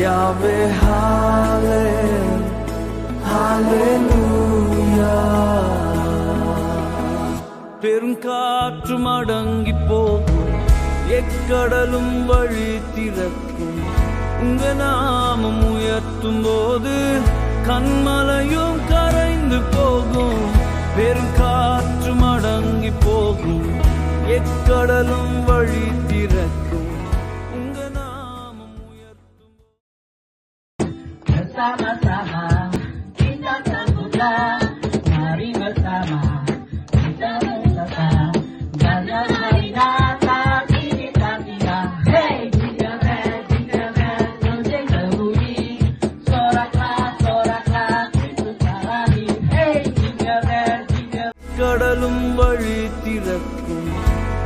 Yahweh, Hallelujah. பெருங்காற்றும் அடங்கி போகும், எக்கடலும் வழி திறக்கும். உங்க நாமம் உயர்த்தும் போது கண்மலையும் கரைந்து போகும். பெருங்காற்றும் அடங்கி போகும், எக்கடலும் வழி திறக்கும். உங்க நாமம் உயர்த்தும். Bersama-sama kita sambutlah, mari bersama kita bersama. Jangan hari Natal ini tiba. Hey, jingle bell, lonceng berbunyi. Soraklah, Kristus salami. Hey, jingle bell. கடலும் வழி திறக்கும்.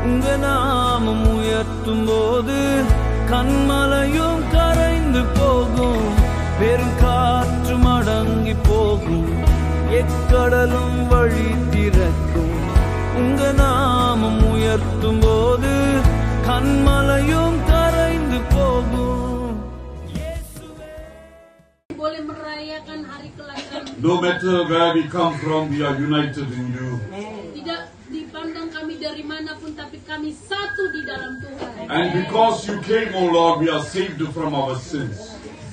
உங்க நாமம் உயர்த்தும் போது கண்மலையும் கரைந்து போகும். பெருங்காற்றும் அடங்கி போகும், எக்கடலும் வழி திறக்கும். உங்க நாமம் உயர்த்தும் போது கண்மலையும் கரைந்து போகும். Boleh merayakan hari kelahiran. No matter where we come from, we are united in you. Tidak dipandang kami dari manapun, tapi kami satu di dalam Tuhan. And because you came, O Lord, we are saved from our sins.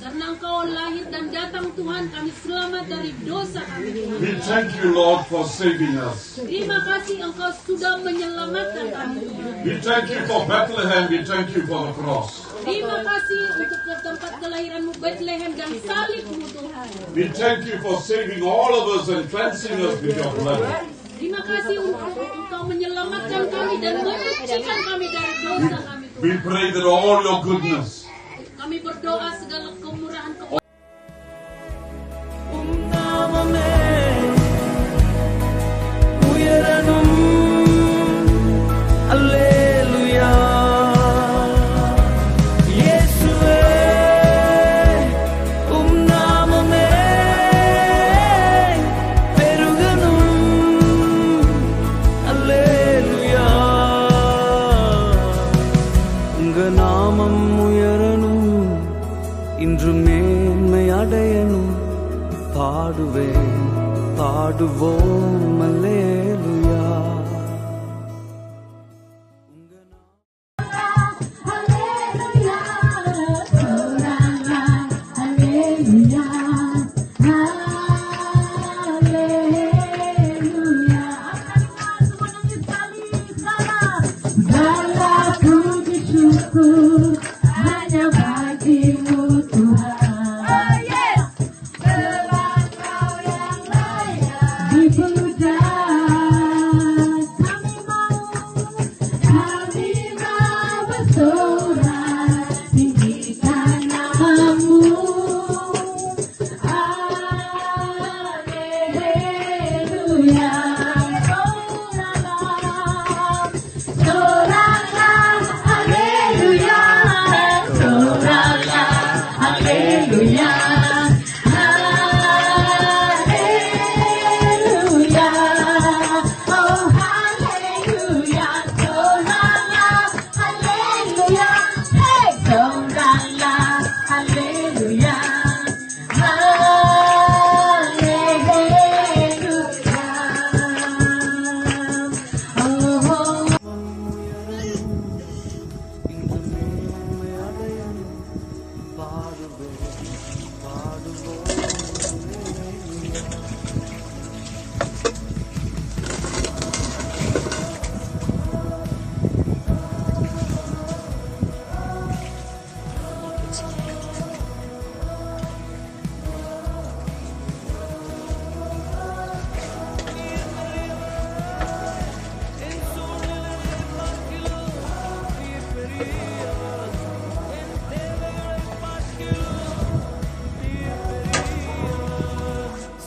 Karena Engkau lahir dan datang Tuhan, kami selamat dari dosa kami. We thank you, Lord, for saving us. Terima kasih Engkau sudah menyelamatkan kami. We thank you for Bethlehem. We thank you for the cross. Terima kasih untuk tempat kelahiranmu Bethlehem dan salibmu Tuhan. We thank you for saving all of us and cleansing us with your blood. Terima kasih untuk Engkau menyelamatkan kami dan menyucikan kami dari dosa kami Tuhan. We pray that all your goodness, Kami berdoa segala kemurahan நாமமே உயரணும். அல்லேலூயா. இயேசுவே, உம் நாமமே பெருகணும். அல்லேலூயா. உங்க நாமம் உயரணும், இன்று மேன்மை அடையணும். பாடுவேன், பாடுவோம் அல்லேலூயா. Hanya bagimu Tuhan. Dipuja, kami mau bersorak, tinggikan namamu. Haleluya. Soraklah, haleluya. Soraklah, haleluya. இன்று மேன்மை அடையணும். பாடுவேன், பாடுவோம் அல்லேலூயா.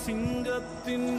சிங்கத்தின்